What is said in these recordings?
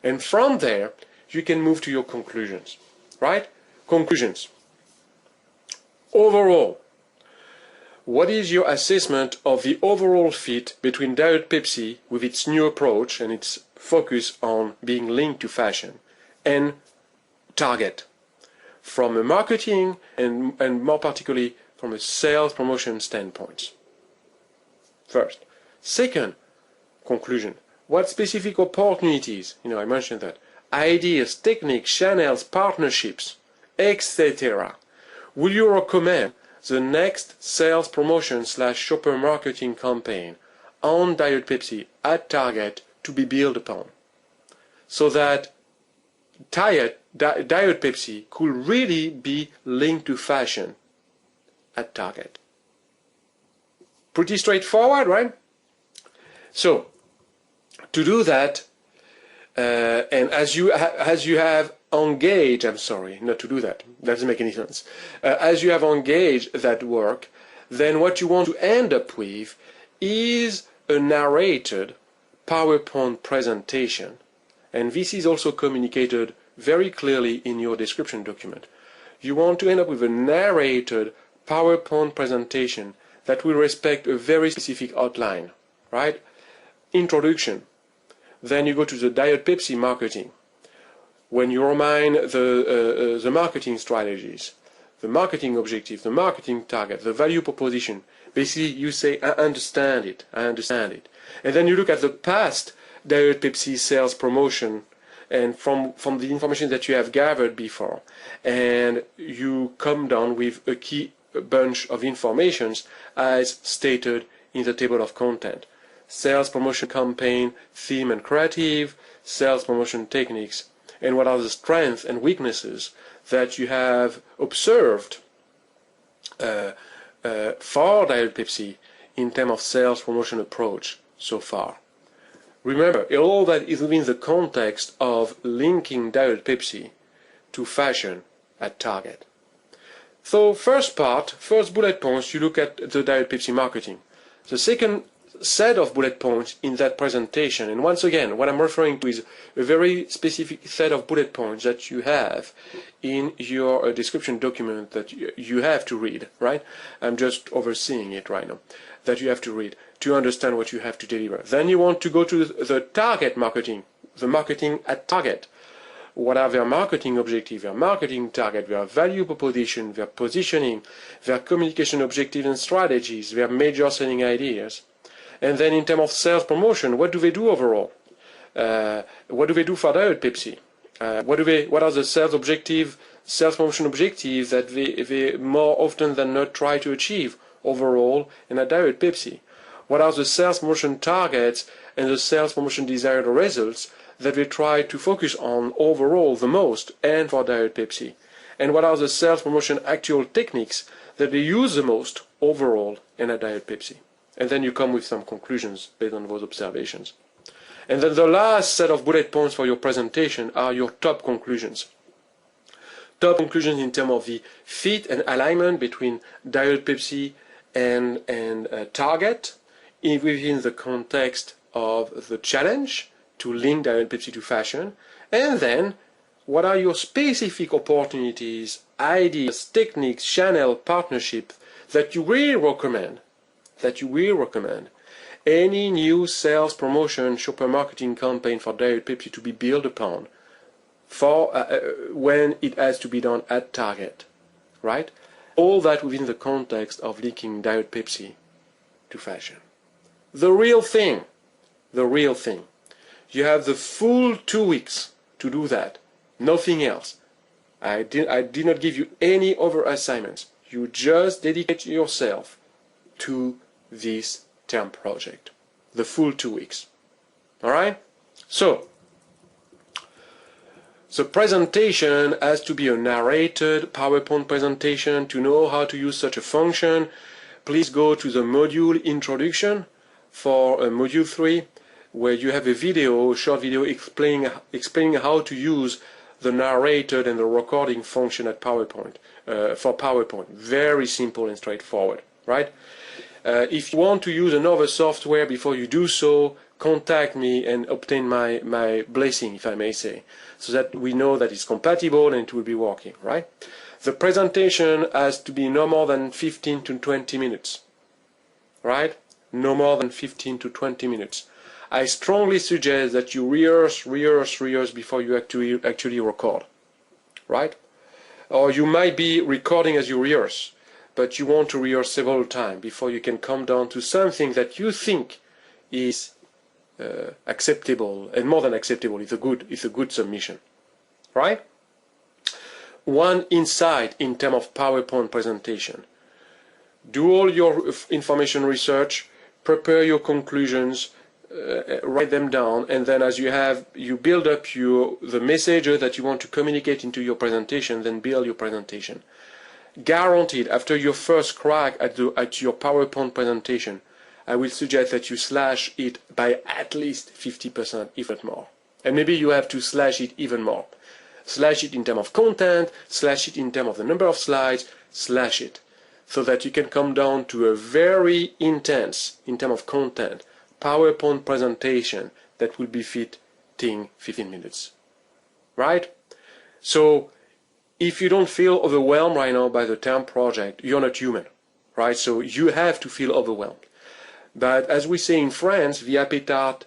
And from there, you can move to your conclusions, right? Conclusions. Overall, what is your assessment of the overall fit between Diet Pepsi with its new approach and its focus on being linked to fashion and Target from a marketing and more particularly from a sales promotion standpoint? First. Second, conclusion. What specific opportunities, I mentioned that, ideas, techniques, channels, partnerships, etc. will you recommend the next sales promotion / shopper marketing campaign on Diet Pepsi at Target to be built upon, so that Diet Pepsi could really be linked to fashion at Target? Pretty straightforward, right? So, to do that, and as you have engaged, I'm sorry, not to do that, doesn't make any sense. As you have engaged that work, then what you want to end up with is a narrated PowerPoint presentation. And this is also communicated very clearly in your description document. You want to end up with a narrated PowerPoint presentation that will respect a very specific outline, right? Introduction. Then you go to the Diet Pepsi marketing. When you remind the marketing strategies, the marketing objective, the marketing target, the value proposition, basically you say, I understand it. And then you look at the past Diet Pepsi sales promotion and from the information that you have gathered before, and you come down with a key bunch of informations as stated in the table of content. Sales promotion campaign, theme and creative, sales promotion techniques, and what are the strengths and weaknesses that you have observed for Diet Pepsi in terms of sales promotion approach so far. Remember, all that is within the context of linking Diet Pepsi to fashion at Target. So first bullet points, you look at the Diet Pepsi marketing. The second set of bullet points in that presentation, and once again, what I'm referring to is a very specific set of bullet points that you have in your description document that you have to read, right? I'm just overseeing it right now, that you have to read to understand what you have to deliver. Then you want to go to the target marketing, the marketing at Target. What are their marketing objectives, their marketing target, their value proposition, their positioning, their communication objectives and strategies, their major selling ideas. And then in terms of sales promotion, what do they do overall? What do they do for Diet Pepsi? What are the sales promotion objectives that they more often than not try to achieve overall in a Diet Pepsi? What are the sales promotion targets and the sales promotion desired results that they try to focus on overall the most and for Diet Pepsi? And what are the sales promotion actual techniques that they use the most overall in a Diet Pepsi? And then you come with some conclusions based on those observations. And then the last set of bullet points for your presentation are your top conclusions. Top conclusions in terms of the fit and alignment between Diet Pepsi and Target within the context of the challenge to link Diet Pepsi to fashion. And then what are your specific opportunities, ideas, techniques, channel, partnerships that you really recommend? Any new sales promotion shopper marketing campaign for Diet Pepsi to be built upon for when it has to be done at Target, right? All that within the context of linking Diet Pepsi to fashion. The real thing. You have the full 2 weeks to do that. Nothing else. I did not give you any other assignments. You just dedicate yourself to this term project. The full 2 weeks. Alright? So, the presentation has to be a narrated PowerPoint presentation. To know how to use such a function, please go to the module introduction for module 3, where you have a short video explaining how to use the narrated and the recording function at PowerPoint, for PowerPoint. Very simple and straightforward, right? If you want to use another software before you do so, contact me and obtain my blessing, if I may say, so that we know that it's compatible and it will be working, right? The presentation has to be no more than 15 to 20 minutes, right? No more than 15 to 20 minutes. I strongly suggest that you rehearse before you actually record, right? Or you might be recording as you rehearse, but you want to rehearse several times before you can come down to something that you think is acceptable, and more than acceptable, it's a good submission, right? One insight in terms of PowerPoint presentation: do all your information research, prepare your conclusions, write them down, and then as you build up the messages that you want to communicate into your presentation, then build your presentation. Guaranteed, after your first crack at your PowerPoint presentation, I will suggest that you slash it by at least 50%, if not more. And maybe you have to slash it even more. Slash it in terms of content, slash it in terms of the number of slides, slash it, so that you can come down to a very intense, in terms of content, PowerPoint presentation that will be fitting 15 minutes. Right? So, if you don't feel overwhelmed right now by the term project, you're not human. Right? So you have to feel overwhelmed. But as we say in France, the appetite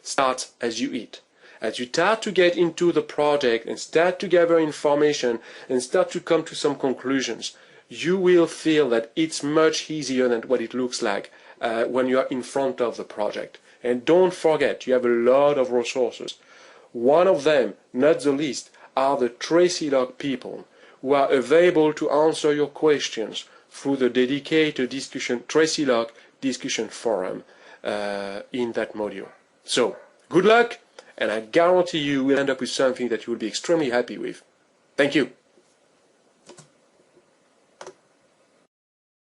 starts as you eat. As you start to get into the project and start to gather information and start to come to some conclusions, you will feel that it's much easier than what it looks like when you are in front of the project. And don't forget, you have a lot of resources. One of them, not the least, are the TracyLock people who are available to answer your questions through the dedicated TracyLock discussion forum in that module. So, good luck, and I guarantee you will end up with something that you will be extremely happy with. Thank you.